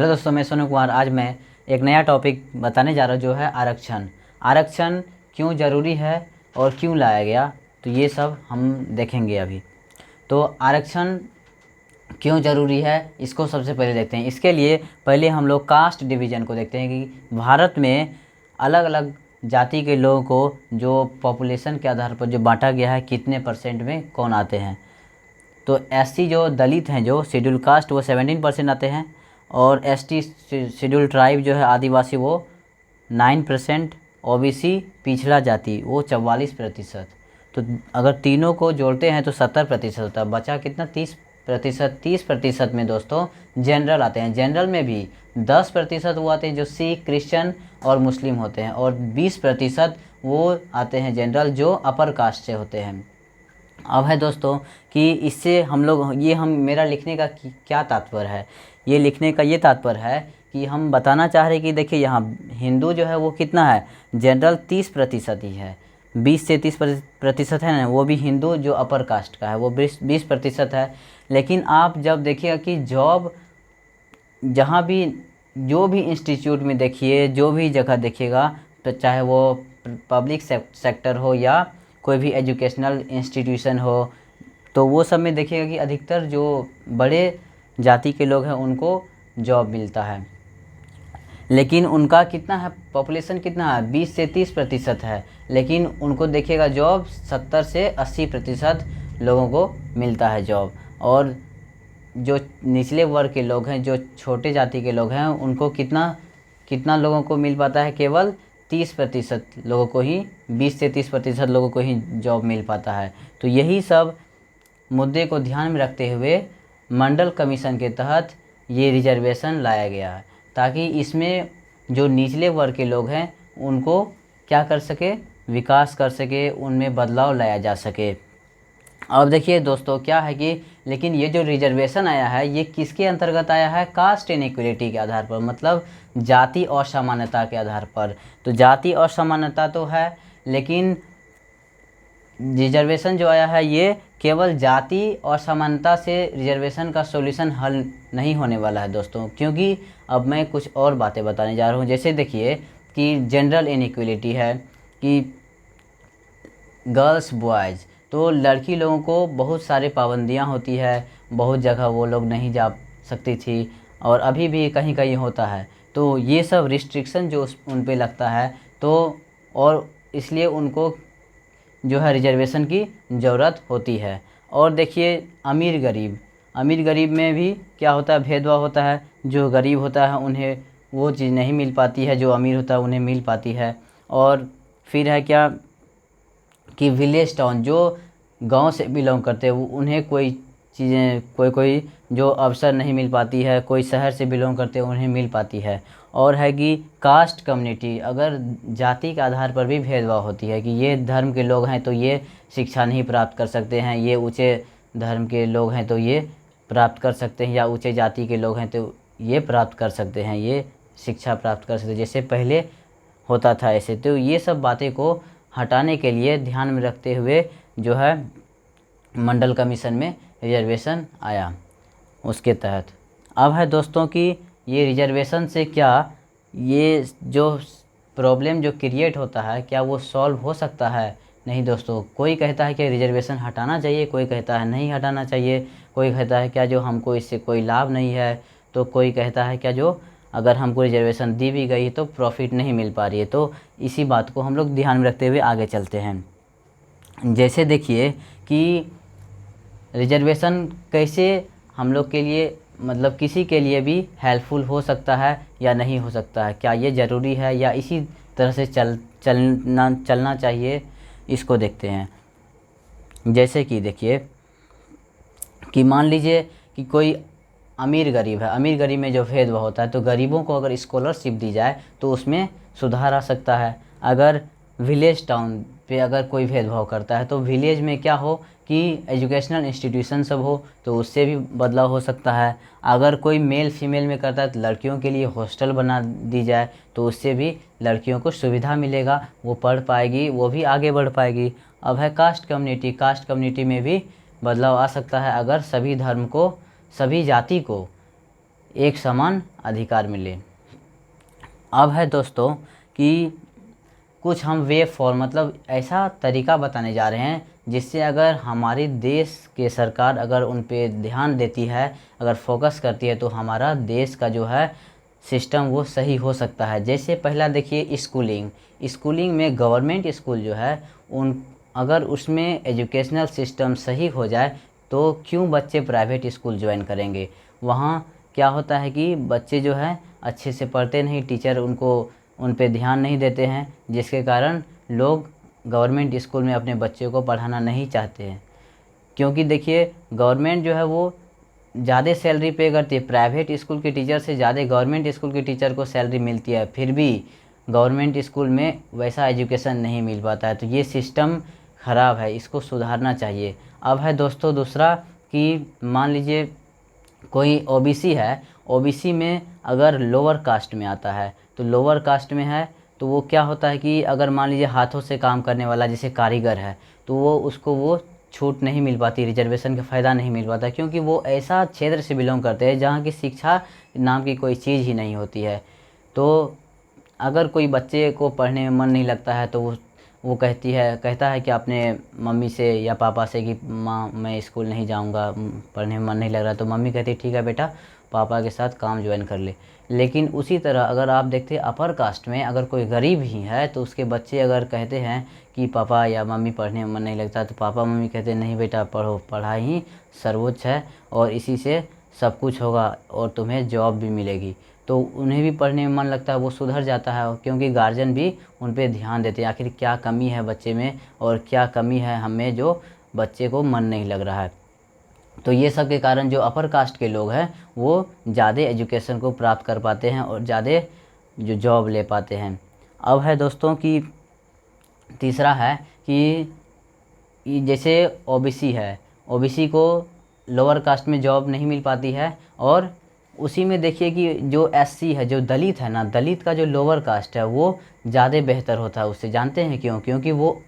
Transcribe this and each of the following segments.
Hello दोस्तों, मैं सोनू कुमार। आज मैं एक नया टॉपिक बताने जा रहा हूँ, जो है आरक्षण। आरक्षण क्यों ज़रूरी है और क्यों लाया गया, तो ये सब हम देखेंगे अभी। तो आरक्षण क्यों ज़रूरी है, इसको सबसे पहले देखते हैं। इसके लिए पहले हम लोग कास्ट डिवीज़न को देखते हैं कि भारत में अलग अलग जाति के लोगों को जो पॉपुलेशन के आधार पर जो बांटा गया है, कितने परसेंट में कौन आते हैं। तो एससी जो दलित हैं, जो शेड्यूल कास्ट, वो 17% आते हैं। और एसटी शेड्यूल ट्राइब जो है आदिवासी, वो 9%। ओबीसी पिछड़ा जाति वो 44%। तो अगर तीनों को जोड़ते हैं तो 70% होता है। बचा कितना? 30%। 30% में दोस्तों जनरल आते हैं। जनरल में भी 10% वो आते हैं जो सिख, क्रिश्चियन और मुस्लिम होते हैं, और 20% वो आते हैं जनरल जो अपर कास्ट से होते हैं। अब है दोस्तों कि इससे हम लोग मेरा लिखने का क्या तात्पर्य है। ये लिखने का ये तात्पर्य है कि हम बताना चाह रहे हैं कि देखिए, यहाँ हिंदू जो है वो कितना है, जनरल 30% ही है। 20 से 30% है ना, वो भी हिंदू जो अपर कास्ट का है वो 20% है। लेकिन आप जब देखिएगा कि जॉब जहाँ भी, जो भी इंस्टीट्यूट में देखिए, जो भी जगह देखिएगा, तो चाहे वो पब्लिक सेक्टर हो या कोई भी एजुकेशनल इंस्टीट्यूशन हो, तो वो सब में देखिएगा कि अधिकतर जो बड़े जाति के लोग हैं उनको जॉब मिलता है। लेकिन उनका कितना है, पॉपुलेशन कितना है, 20 से 30% है। लेकिन उनको देखिएगा जॉब 70 से 80% लोगों को मिलता है जॉब। और जो निचले वर्ग के लोग हैं, जो छोटे जाति के लोग हैं, उनको कितना कितना लोगों को मिल पाता है, केवल 30% लोगों को ही, 20 से 30% लोगों को ही जॉब मिल पाता है। तो यही सब मुद्दे को ध्यान में रखते हुए मंडल कमीशन के तहत ये रिजर्वेशन लाया गया है, ताकि इसमें जो निचले वर्ग के लोग हैं उनको क्या कर सके, विकास कर सके, उनमें बदलाव लाया जा सके। अब देखिए दोस्तों क्या है कि, लेकिन ये जो रिजर्वेशन आया है ये किसके अंतर्गत आया है, कास्ट इनइक्वलिटी के आधार पर, मतलब जाति असमानता के आधार पर। तो जाति असमानता तो है, लेकिन रिजर्वेशन जो आया है ये केवल जाति असमानता से रिजर्वेशन का सॉल्यूशन हल नहीं होने वाला है दोस्तों। क्योंकि अब मैं कुछ और बातें बताने जा रहा हूँ। जैसे देखिए कि जनरल इनइक्वलिटी है कि गर्ल्स बॉयज़, तो लड़की लोगों को बहुत सारे पाबंदियाँ होती है, बहुत जगह वो लोग नहीं जा सकती थी, और अभी भी कहीं कहीं होता है। तो ये सब रिस्ट्रिक्शन जो उन पे लगता है, तो और इसलिए उनको जो है रिजर्वेशन की ज़रूरत होती है। और देखिए अमीर गरीब में भी क्या होता है, भेदभाव होता है। जो गरीब होता है उन्हें वो चीज़ नहीं मिल पाती है, जो अमीर होता है उन्हें मिल पाती है। और फिर है क्या कि विलेज टाउन, जो गांव से बिलोंग करते हैं उन्हें कोई चीज़ें, कोई जो अवसर नहीं मिल पाती है, कोई शहर से बिलोंग करते हैं उन्हें मिल पाती है। और है कि कास्ट कम्युनिटी, अगर जाति के आधार पर भी भेदभाव होती है कि ये धर्म के लोग हैं तो ये शिक्षा नहीं प्राप्त कर सकते हैं, ये ऊँचे धर्म के लोग हैं तो ये प्राप्त कर सकते हैं, या ऊँचे जाति के लोग हैं तो ये प्राप्त कर सकते हैं, ये शिक्षा प्राप्त कर सकते हैं, जैसे पहले होता था ऐसे। तो ये सब बातें को हटाने के लिए ध्यान में रखते हुए जो है मंडल कमीशन में रिजर्वेशन आया, उसके तहत। अब है दोस्तों कि ये रिजर्वेशन से क्या, ये जो प्रॉब्लम जो क्रिएट होता है, क्या वो सॉल्व हो सकता है? नहीं दोस्तों। कोई कहता है कि रिजर्वेशन हटाना चाहिए, कोई कहता है नहीं हटाना चाहिए, कोई कहता है क्या जो हमको इससे कोई लाभ नहीं है, तो कोई कहता है क्या जो अगर हमको रिजर्वेशन दी भी गई तो प्रॉफिट नहीं मिल पा रही है। तो इसी बात को हम लोग ध्यान में रखते हुए आगे चलते हैं। जैसे देखिए कि रिजर्वेशन कैसे हम लोग के लिए, मतलब किसी के लिए भी हेल्पफुल हो सकता है या नहीं हो सकता है, क्या ये ज़रूरी है या इसी तरह से चलना चाहिए, इसको देखते हैं। जैसे कि देखिए कि मान लीजिए कि कोई अमीर गरीब है, अमीर गरीब में जो भेदभाव होता है, तो गरीबों को अगर स्कॉलरशिप दी जाए तो उसमें सुधार आ सकता है। अगर विलेज टाउन पे अगर कोई भेदभाव करता है तो विलेज में क्या हो कि एजुकेशनल इंस्टीट्यूशन सब हो, तो उससे भी बदलाव हो सकता है। अगर कोई मेल फीमेल में करता है तो लड़कियों के लिए हॉस्टल बना दी जाए, तो उससे भी लड़कियों को सुविधा मिलेगा, वो पढ़ पाएगी, वो भी आगे बढ़ पाएगी। अब है कास्ट कम्युनिटी में भी बदलाव आ सकता है। अगर सभी धर्म को, सभी जाति को एक समान अधिकार मिले। अब है दोस्तों कि कुछ हम वे फॉर मतलब ऐसा तरीका बताने जा रहे हैं जिससे अगर हमारी देश के सरकार अगर उन पे ध्यान देती है, अगर फोकस करती है, तो हमारा देश का जो है सिस्टम वो सही हो सकता है। जैसे पहला देखिए स्कूलिंग में गवर्नमेंट स्कूल जो है उन अगर उसमें एजुकेशनल सिस्टम सही हो जाए तो क्यों बच्चे प्राइवेट स्कूल ज्वाइन करेंगे। वहाँ क्या होता है कि बच्चे जो है अच्छे से पढ़ते नहीं, टीचर उन पे ध्यान नहीं देते हैं, जिसके कारण लोग गवर्नमेंट स्कूल में अपने बच्चे को पढ़ाना नहीं चाहते हैं। क्योंकि देखिए गवर्नमेंट जो है वो ज़्यादा सैलरी पे करती है, प्राइवेट स्कूल के टीचर से ज़्यादा गवर्नमेंट स्कूल के टीचर को सैलरी मिलती है, फिर भी गवर्नमेंट स्कूल में वैसा एजुकेशन नहीं मिल पाता है। तो ये सिस्टम ख़राब है, इसको सुधारना चाहिए। अब है दोस्तों दूसरा कि मान लीजिए कोई ओबीसी है, ओबीसी में अगर लोअर कास्ट में आता है, तो लोअर कास्ट में है तो वो क्या होता है कि अगर मान लीजिए हाथों से काम करने वाला जैसे कारीगर है, तो वो छूट नहीं मिल पाती, रिजर्वेशन का फ़ायदा नहीं मिल पाता, क्योंकि वो ऐसा क्षेत्र से बिलोंग करते हैं जहाँ की शिक्षा नाम की कोई चीज़ ही नहीं होती है। तो अगर कोई बच्चे को पढ़ने में मन नहीं लगता है तो वो कहता है कि अपने मम्मी से या पापा से कि माँ मैं स्कूल नहीं जाऊँगा, पढ़ने में मन नहीं लग रहा। तो मम्मी कहती है ठीक है बेटा, पापा के साथ काम ज्वाइन कर ले। लेकिन उसी तरह अगर आप देखते हैं अपर कास्ट में अगर कोई गरीब ही है तो उसके बच्चे अगर कहते हैं कि पापा या मम्मी पढ़ने में मन नहीं लगता, तो पापा मम्मी कहते हैं नहीं बेटा पढ़ो, पढ़ाई ही सर्वोच्च है और इसी से सब कुछ होगा और तुम्हें जॉब भी मिलेगी। तो उन्हें भी पढ़ने में मन लगता है, वो सुधर जाता है, क्योंकि गार्जियन भी उन पे ध्यान देते हैं आखिर क्या कमी है बच्चे में और क्या कमी है हमें जो बच्चे को मन नहीं लग रहा है। तो ये सब के कारण जो अपर कास्ट के लोग हैं वो ज़्यादा एजुकेशन को प्राप्त कर पाते हैं और ज़्यादा जो जॉब ले पाते हैं। अब है दोस्तों कि तीसरा है कि जैसे ओबीसी है, ओबीसी को लोअर कास्ट में जॉब नहीं मिल पाती है, और उसी में देखिए कि जो एससी है, जो दलित है ना, दलित का जो लोअर कास्ट है वो ज़्यादा बेहतर होता है उससे। जानते हैं क्यों? क्योंकि वो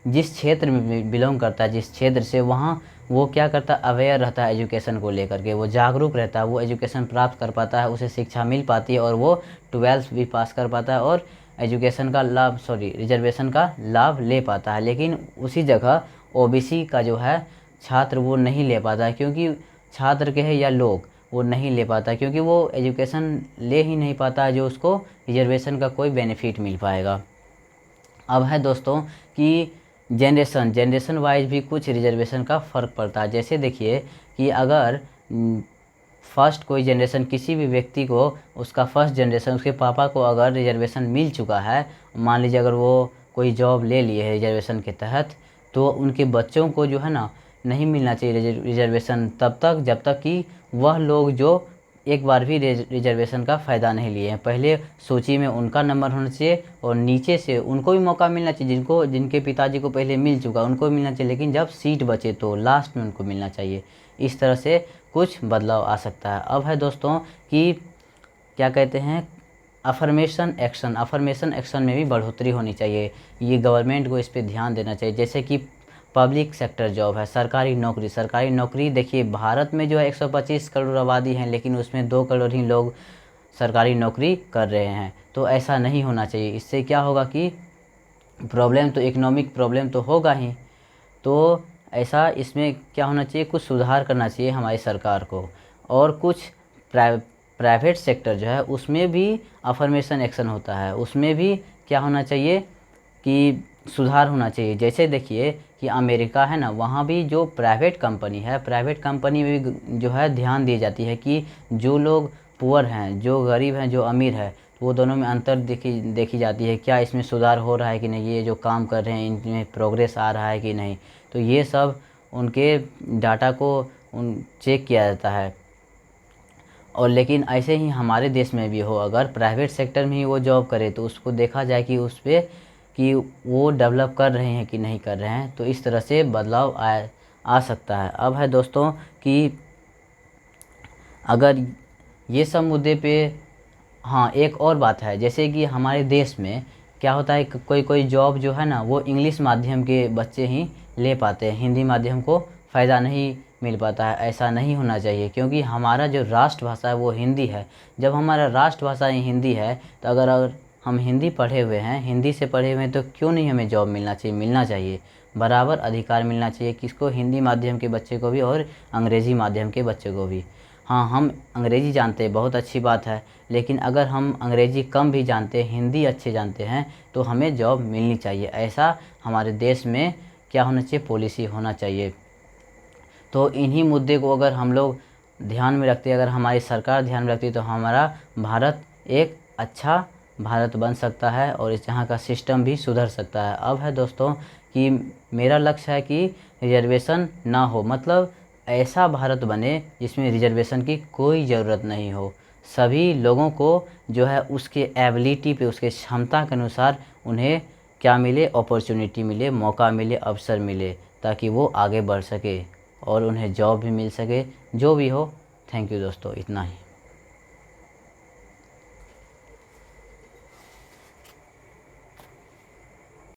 जिस क्षेत्र में बिलोंग करता है, जिस क्षेत्र से, वहाँ वो क्या करता है, अवेयर रहता है एजुकेशन को लेकर के, वो जागरूक रहता है, वो एजुकेशन प्राप्त कर पाता है, उसे शिक्षा मिल पाती है और वो 12th भी पास कर पाता है और एजुकेशन का लाभ रिजर्वेशन का लाभ ले पाता है। लेकिन उसी जगह ओबीसी का जो है छात्र वो नहीं ले पाता है, क्योंकि छात्र के है या लोग वो नहीं ले पाता, क्योंकि वो एजुकेशन ले ही नहीं पाता है जो उसको रिजर्वेशन का कोई बेनिफिट मिल पाएगा। अब है दोस्तों कि जनरेशन वाइज भी कुछ रिजर्वेशन का फ़र्क पड़ता है। जैसे देखिए कि अगर फर्स्ट कोई जनरेशन किसी भी व्यक्ति को, उसका फर्स्ट जनरेशन उसके पापा को अगर रिजर्वेशन मिल चुका है, मान लीजिए अगर वो कोई जॉब ले लिए है रिजर्वेशन के तहत, तो उनके बच्चों को जो है ना नहीं मिलना चाहिए रिजर्वेशन तब तक जब तक कि वह लोग जो एक बार भी रिजर्वेशन का फ़ायदा नहीं लिए हैं। पहले सूची में उनका नंबर होना चाहिए और नीचे से उनको भी मौका मिलना चाहिए, जिनके पिताजी को पहले मिल चुका उनको मिलना चाहिए, लेकिन जब सीट बचे तो लास्ट में उनको मिलना चाहिए। इस तरह से कुछ बदलाव आ सकता है। अब है दोस्तों कि क्या कहते हैं, अफर्मेशन एक्शन में भी बढ़ोतरी होनी चाहिए। ये गवर्नमेंट को इस पर ध्यान देना चाहिए। जैसे कि पब्लिक सेक्टर जॉब है, सरकारी नौकरी देखिए भारत में जो है 125 करोड़ आबादी है, लेकिन उसमें 2 करोड़ ही लोग सरकारी नौकरी कर रहे हैं। तो ऐसा नहीं होना चाहिए। इससे क्या होगा कि प्रॉब्लम तो इकोनॉमिक प्रॉब्लम तो होगा ही। तो ऐसा इसमें क्या होना चाहिए, कुछ सुधार करना चाहिए हमारी सरकार को। और कुछ प्राइवेट सेक्टर जो है उसमें भी अफर्मेशन एक्शन होता है, उसमें भी क्या होना चाहिए कि सुधार होना चाहिए। जैसे देखिए कि अमेरिका है ना, वहाँ भी जो प्राइवेट कंपनी है, प्राइवेट कंपनी में भी जो है ध्यान दी जाती है कि जो लोग पुअर हैं, जो गरीब हैं, जो अमीर है, तो वो दोनों में अंतर देखी जाती है। क्या इसमें सुधार हो रहा है कि नहीं, ये जो काम कर रहे हैं इनमें प्रोग्रेस आ रहा है कि नहीं। तो ये सब उनके डाटा को चेक किया जाता है। और लेकिन ऐसे ही हमारे देश में भी हो, अगर प्राइवेट सेक्टर में ही वो जॉब करे तो उसको देखा जाए कि उस पर कि वो डेवलप कर रहे हैं कि नहीं कर रहे हैं। तो इस तरह से बदलाव आ सकता है। अब है दोस्तों कि अगर ये सब मुद्दे पे, हाँ एक और बात है, जैसे कि हमारे देश में क्या होता है, कोई जॉब जो है ना वो इंग्लिश माध्यम के बच्चे ही ले पाते हैं, हिंदी माध्यम को फ़ायदा नहीं मिल पाता है। ऐसा नहीं होना चाहिए, क्योंकि हमारा जो राष्ट्रभाषा है वो हिंदी है। जब हमारा राष्ट्रभाषा ही हिंदी है तो अगर हम हिंदी पढ़े हुए हैं, हिंदी से पढ़े हुए हैं, तो क्यों नहीं हमें जॉब मिलना चाहिए? मिलना चाहिए, बराबर अधिकार मिलना चाहिए। किसको? हिंदी माध्यम के बच्चे को भी और अंग्रेज़ी माध्यम के बच्चे को भी। हाँ, हम अंग्रेज़ी जानते हैं, बहुत अच्छी बात है, लेकिन अगर हम अंग्रेज़ी कम भी जानते हैं, हिंदी अच्छे जानते हैं, तो हमें जॉब मिलनी चाहिए। ऐसा हमारे देश में क्या होना चाहिए? पॉलिसी होना चाहिए। तो इन्हीं मुद्दे को अगर हम लोग ध्यान में रखते, अगर हमारी सरकार ध्यान में रखती, तो हमारा भारत एक अच्छा भारत बन सकता है और इस यहाँ का सिस्टम भी सुधर सकता है। अब है दोस्तों कि मेरा लक्ष्य है कि रिजर्वेशन ना हो, मतलब ऐसा भारत बने जिसमें रिजर्वेशन की कोई ज़रूरत नहीं हो। सभी लोगों को जो है उसके एबिलिटी पे, उसके क्षमता के अनुसार उन्हें क्या मिले? अपॉर्चुनिटी मिले, मौका मिले, अवसर मिले, ताकि वो आगे बढ़ सके और उन्हें जॉब भी मिल सके। जो भी हो, थैंक यू दोस्तों, इतना ही।